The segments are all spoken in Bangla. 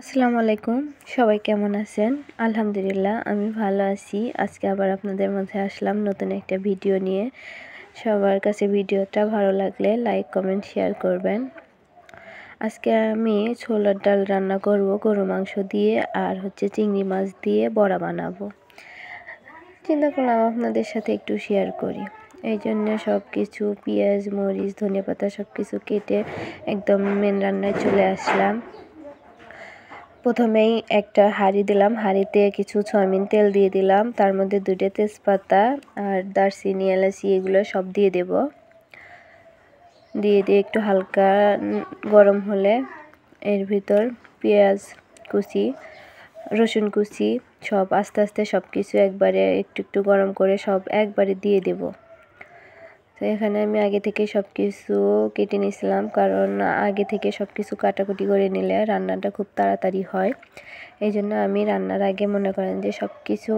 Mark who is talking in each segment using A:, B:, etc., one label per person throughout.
A: আসসালামু আলাইকুম। সবাই কেমন আছেন? আলহামদুলিল্লাহ আমি ভালো আছি। আজকে আবার আপনাদের মাঝে আসলাম নতুন একটা ভিডিও নিয়ে। সবার কাছে ভিডিওটা ভালো লাগলে লাইক, কমেন্ট, শেয়ার করবেন। আজকে আমি ছোলার ডাল রান্না করব গরু মাংস দিয়ে আর চিংড়ি মাছ দিয়ে বড়া বানাবো। চিন্তা করলাম আপনাদের সাথে একটু শেয়ার করি। এই জন্য সব কিছু পেঁয়াজ, মরিচ, ধনেপাতা সব কিছু কেটে একদম মেন রান্নায় চলে আসলাম। প্রথমেই একটা হাঁড়ি দিলাম, হাঁড়িতে কিছু সয়াবিন তেল দিয়ে দিলাম, তার মধ্যে 2টা তেজপাতা আর দারচিনি, এলাচি এগুলো সব দিয়ে দেব। দিয়ে একটু হালকা গরম হলে এর ভিতর পেঁয়াজ কুচি, রসুন কুচি সব আস্তে আস্তে সব কিছু একবারে একটু গরম করে সব একবারে দিয়ে দেব। তো এখানে আমি আগে থেকে সব কিছু কেটে নিয়েছিলাম, কারণ আগে থেকে সব কিছু কাটাকুটি করে নিলে রান্নাটা খুব তাড়াতাড়ি হয়। এই জন্য আমি রান্নার আগে মনে করেন যে সব কিছু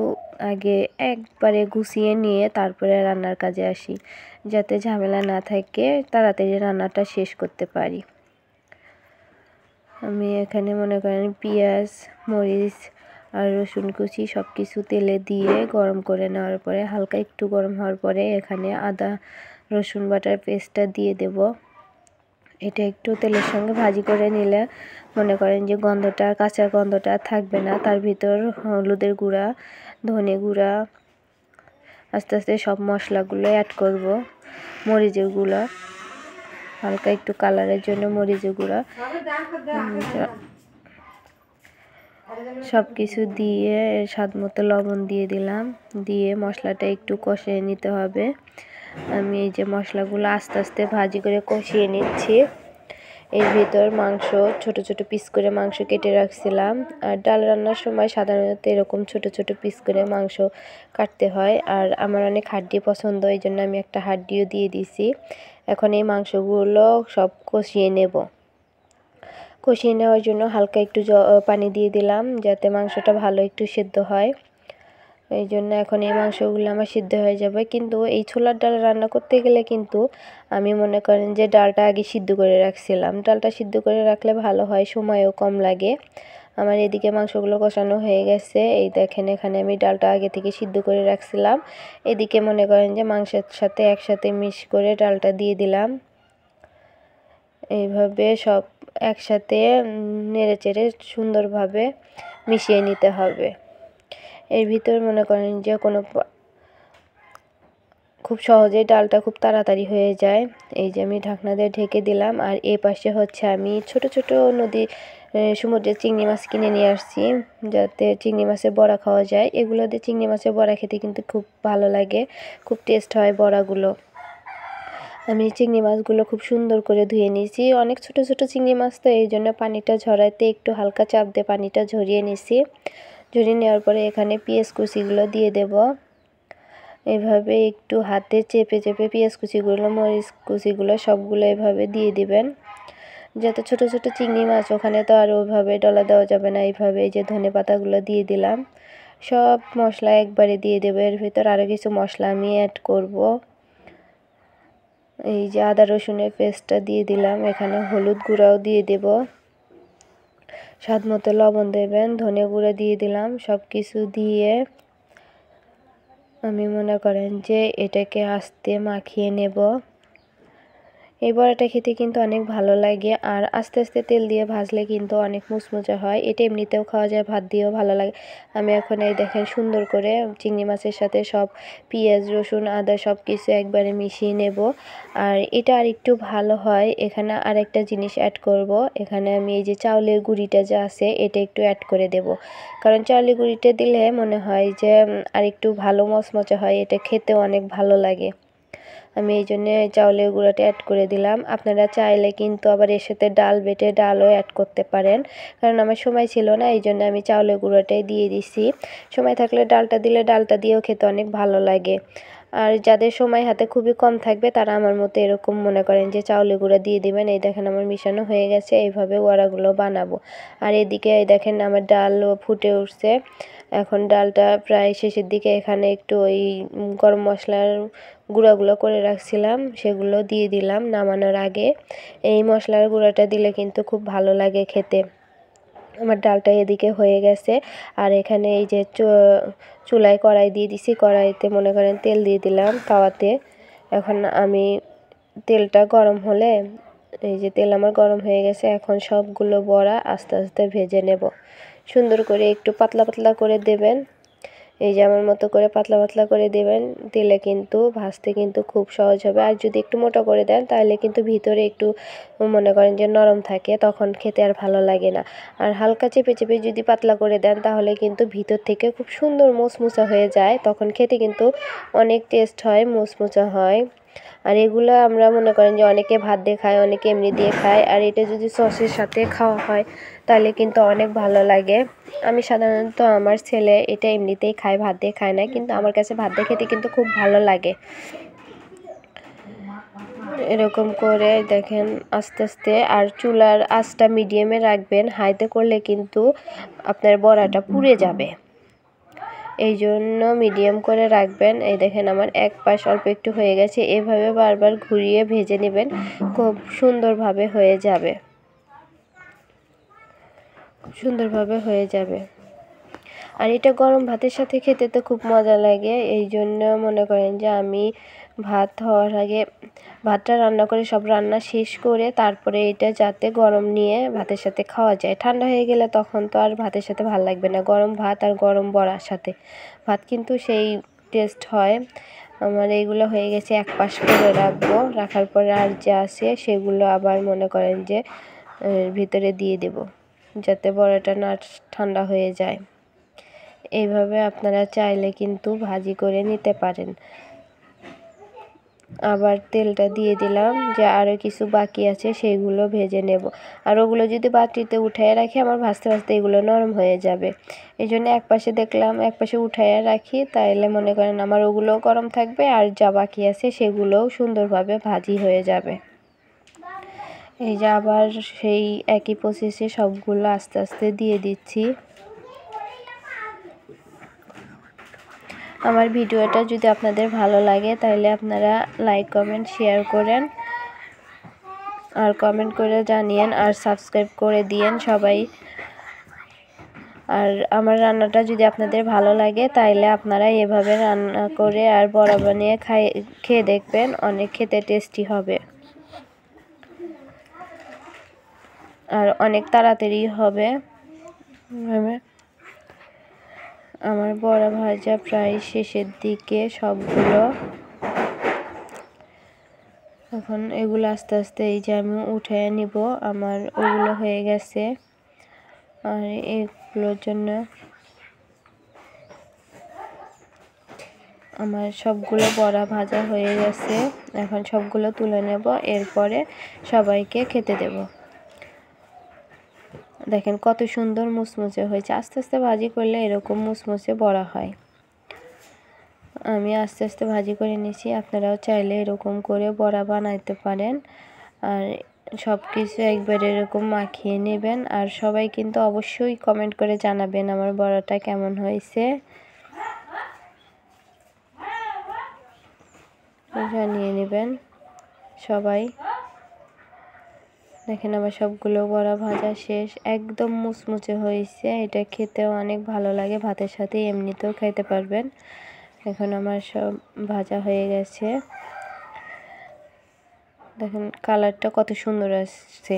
A: আগে একবারে গুছিয়ে নিয়ে তারপরে রান্নার কাজে আসি, যাতে ঝামেলা না থাকে, তাড়াতাড়ি রান্নাটা শেষ করতে পারি। আমি এখানে মনে করেন পেঁয়াজ, মরিচ আর রসুন কুচি সব কিছু তেলে দিয়ে গরম করে নেওয়ার পরে হালকা একটু গরম হওয়ার পরে এখানে আদা রসুন বাটার পেস্টটা দিয়ে দেব। এটা একটু তেলের সঙ্গে ভাজি করে নিলে মনে করেন যে কাঁচা গন্ধটা থাকবে না। তার ভিতর হলুদের গুঁড়া, ধনে গুঁড়া, আস্তে আস্তে সব মশলাগুলো অ্যাড করব। মরিচের গুঁড়া, হালকা একটু কালারের জন্য মরিচের গুঁড়া, সব কিছু দিয়ে স্বাদ মতো লবণ দিয়ে দিলাম। দিয়ে মশলাটা একটু কষিয়ে নিতে হবে। আমি এই যে মশলাগুলো আস্তে আস্তে ভাজি করে কষিয়ে নিচ্ছি। এর ভিতর মাংস ছোট ছোট পিস করে মাংস কেটে রাখছিলাম। আর ডাল রান্নার সময় সাধারণত এরকম ছোট ছোট পিস করে মাংস কাটতে হয়। আর আমার অনেক হাড্ডি পছন্দ, এই জন্য আমি একটা হাড্ডিও দিয়ে দিছি। এখন এই মাংসগুলো সব কষিয়ে নেব। কষিয়ে নেওয়ার জন্য হালকা একটু পানি দিয়ে দিলাম, যাতে মাংসটা ভালো একটু সিদ্ধ হয়। এই জন্য এখন এই মাংসগুলো আমার সিদ্ধ হয়ে যাবে। কিন্তু এই ছোলার ডাল রান্না করতে গেলে কিন্তু আমি মনে করেন যে ডালটা আগে সিদ্ধ করে রাখছিলাম। ডালটা সিদ্ধ করে রাখলে ভালো হয়, সময়ও কম লাগে। আমার এদিকে মাংসগুলো কষানো হয়ে গেছে। এই দেখেন এখানে আমি ডালটা আগে থেকে সিদ্ধ করে রাখছিলাম। এদিকে মনে করেন যে মাংসের সাথে একসাথে মিক্স করে ডালটা দিয়ে দিলাম। এইভাবে সব একসাথে নেড়েচেড়ে সুন্দরভাবে মিশিয়ে নিতে হবে। এর ভিতর মনে করেন যে খুব সহজেই ডালটা খুব তাড়াতাড়ি হয়ে যায়। এই যে আমি ঢাকনা দিয়ে ঢেকে দিলাম। আর এই পাশে আমি ছোট ছোট সমুদ্রের চিংড়ি মাছ কিনে নিয়ে আসছি, যাতে চিংড়ি মাছের বড়া খাওয়া যায়। এগুলো দিয়ে চিংড়ি মাছের বড়া খেতে কিন্তু খুব ভালো লাগে, খুব টেস্ট হয় বড়াগুলো। আমি চিংড়ি মাছগুলো খুব সুন্দর করে ধুয়ে নিয়েছি। অনেক ছোট ছোট চিংড়ি মাছ, তো এই জন্য পানিটা ঝরাতে একটু হালকা চাপ দিয়ে পানিটা ঝরিয়ে নিয়েছি। ঝরিয়ে নেওয়ার পরে এখানে পেঁয়াজ কুচিগুলো দিয়ে দেব। এভাবে একটু হাতে চেপে চেপে পেঁয়াজ কুচিগুলো, মরিচ কুচিগুলো সবগুলো এভাবে দিয়ে দিবেন, যাতে ছোট ছোট চিংড়ি মাছ, ওখানে তো আর ওইভাবে ডলা দেওয়া যাবে না। এইভাবে এই যে ধনে পাতাগুলো দিয়ে দিলাম। সব মশলা একবারে দিয়ে দেবো। এর ভিতর আরও কিছু মশলা আমি অ্যাড করব। এই যে আদা রসুনের পেস্টটা দিয়ে দিলাম। এখানে হলুদ গুঁড়াও দিয়ে দেব, স্বাদ মতো লবণ দেবেন, ধনে গুঁড়া দিয়ে দিলাম। সব কিছু দিয়ে আমি মনে করেন যে এটাকে আস্তে মাখিয়ে নেব। এই বড়াটা খেতে কিন্তু অনেক ভালো লাগে, আর আস্তে আস্তে তেল দিয়ে ভাজলে কিন্তু অনেক মুচমুচে হয়। এটা এমনিতেও খাওয়া যায়, ভাত দিয়েও ভালো লাগে। আমি এখন এই দেখেন সুন্দর করে চিংড়ি মাছের সাথে সব পেঁয়াজ, রসুন, আদা সব কিছু একবারে মিশিয়ে নেব। আর এটা আর একটু ভালো হয়, এখানে আরেকটা জিনিস অ্যাড করব। এখানে আমি এই যে চাউলের গুঁড়িটা যা আছে এটা একটু অ্যাড করে দেব, কারণ চাউলের গুঁড়িটা দিলে মনে হয় যে আর একটু ভালো মচমচে হয়, এটা খেতেও অনেক ভালো লাগে। আমি এই জন্য চাউলের গুঁড়াটা অ্যাড করে দিলাম। আপনারা চাইলে কিন্তু আবার এর সাথে ডাল বেটে ডালও অ্যাড করতে পারেন, কারণ আমার সময় ছিল না, এই জন্য আমি চাউলের গুঁড়োটাই দিয়ে দিছি। সময় থাকলে ডালটা দিলে ডালটা দিয়েও খেতে অনেক ভালো লাগে। আর যাদের সময় হাতে খুবই কম থাকবে তারা আমার মতো এরকম মনে করেন যে চাউলের গুঁড়া দিয়ে দিবেন। এই দেখেন আমার মিশানো হয়ে গেছে। এইভাবে বড়াগুলো বানাবো। আর এদিকে এই দেখেন আমার ডালও ফুটে উঠছে। এখন ডালটা প্রায় শেষের দিকে। এখানে একটু ওই গরম মশলার গুঁড়াগুলো করে রাখছিলাম, সেগুলো দিয়ে দিলাম নামানোর আগে। এই মশলার গুঁড়াটা দিলে কিন্তু খুব ভালো লাগে খেতে। আমার ডালটা এদিকে হয়ে গেছে। আর এখানে এই যে চুলায় কড়াই দিয়ে দিছি, কড়াইতে মনে করেন তেল দিয়ে দিলাম তাওয়াতে। এখন আমি তেলটা গরম হলে, এই যে তেল আমার গরম হয়ে গেছে, এখন সবগুলো বড়া আস্তে আস্তে ভেজে নেব। সুন্দর করে একটু পাতলা পাতলা করে দেবেন, এই যে আমার মতো করে পাতলা পাতলা করে দেবেন, দিলে কিন্তু ভাজতে কিন্তু খুব সহজ হবে। আর যদি একটু মোটা করে দেন তাহলে কিন্তু ভিতরে একটু মনে করেন যে নরম থাকে, তখন খেতে আর ভালো লাগে না। আর হালকা চেপে চেপে যদি পাতলা করে দেন তাহলে কিন্তু ভিতর থেকে খুব সুন্দর মুচমুচা হয়ে যায়, তখন খেতে কিন্তু অনেক টেস্ট হয়, মুচমুচা হয়। আর এগুলো আমরা মনে করেন যে অনেকে ভাত দিয়ে খায়, অনেকে এমনি দিয়ে খায়। আর এটা যদি সসের সাথে খাওয়া হয় তাহলে কিন্তু অনেক ভালো লাগে। আমি সাধারণত আমার ছেলে এটা এমনিতেই খায়, ভাত দিয়ে খায় না, কিন্তু আমার কাছে ভাত দিয়ে খেতে কিন্তু খুব ভালো লাগে। এরকম করে দেখেন আস্তে আস্তে, আর চুলার আঁচটা মিডিয়ামে রাখবেন, হাইতে করলে কিন্তু আপনার বড়াটা পুড়ে যাবে, এই জন্য মিডিয়াম করে রাখবেন। এই দেখেন আমার এক পাশ অল্প একটু হয়ে গেছে, এভাবে বারবার ঘুরিয়ে ভেজে নেবেন, খুব সুন্দরভাবে হয়ে যাবে, খুব সুন্দরভাবে হয়ে যাবে। আর এটা গরম ভাতের সাথে খেতে তো খুব মজা লাগে, এই জন্য মনে করেন যে আমি ভাত হওয়ার আগে ভাতটা রান্না করে সব রান্না শেষ করে তারপরে এটা যাতে গরম নিয়ে ভাতের সাথে খাওয়া যায়। ঠান্ডা হয়ে গেলে তখন তো আর ভাতের সাথে ভালো লাগবে না, গরম ভাত আর গরম বড়ার সাথে ভাত কিন্তু সেই টেস্ট হয়। আমার এইগুলো হয়ে গেছে, এক পাশ করে রাখবো, রাখার পরে আর যা আছে সেগুলো আবার মনে করেন যে ভিতরে দিয়ে দেব, যাতে বড়াটা না ঠান্ডা হয়ে যায়। এইভাবে আপনারা চাইলে কিন্তু ভাজি করে নিতে পারেন। আবার তেলটা দিয়ে দিলাম, যে আরও কিছু বাকি আছে সেগুলো ভেজে নেব। আর ওগুলো যদি বাটিতে উঠায় রাখি আমার ভাজতে ভাজতে এগুলো নরম হয়ে যাবে, এই জন্য এক পাশে দেখলাম এক পাশে উঠায় রাখি, তাইলে মনে করেন আমার ওগুলোও গরম থাকবে আর যা বাকি আছে সেগুলোও সুন্দরভাবে ভাজি হয়ে যাবে। এই যে আবার সেই একই প্রসেসে সবগুলো আস্তে আস্তে দিয়ে দিচ্ছি। আমার ভিডিওটা যদি আপনাদের ভালো লাগে তাহলে আপনারা লাইক কমেন্ট শেয়ার করেন, আর কমেন্ট করে জানিয়েন, আর সাবস্ক্রাইব করে দিয়েন সবাই। আর আমার রান্নাটা যদি আপনাদের ভালো লাগে তাইলে আপনারা এভাবে রান্না করে আর বড়া বানিয়ে খেয়ে দেখবেন, অনেক খেতে টেস্টি হবে আর অনেক তাড়াতাড়ি হবে। আমার বড়া ভাজা প্রায় শেষের দিকে সবগুলো, এখন এগুলো আস্তে আস্তে এই যে আমি উঠে নিব, আমার ওগুলো হয়ে গেছে। আর এগুলোর জন্য আমার সবগুলো বড়া ভাজা হয়ে গেছে, এখন সবগুলো তুলে নেব, এরপরে সবাইকে খেতে দেব। দেখেন কত সুন্দর মুচমুচে হয়েছে, আস্তে আস্তে ভাজি করলে এরকম মুচমুচে বড়া হয়। আমি আস্তে আস্তে ভাজি করে নিয়েছি, আপনারাও চাইলে এরকম করে বড়া বানাইতে পারেন। আর সব কিছু একবার এরকম মাখিয়ে নেবেন, আর সবাই কিন্তু অবশ্যই কমেন্ট করে জানাবেন আমার বড়াটা কেমন হয়েছে, জানিয়ে নেবেন সবাই। দেখেন আমার সবগুলো বড়া ভাজা শেষ, একদম মুচমুচে হয়েছে, এটা খেতেও অনেক ভালো লাগে, ভাতের সাথে এমনিতেও খাইতে পারবেন। এখন আমার সব ভাজা হয়ে গেছে, দেখেন কালারটা কত সুন্দর আসছে।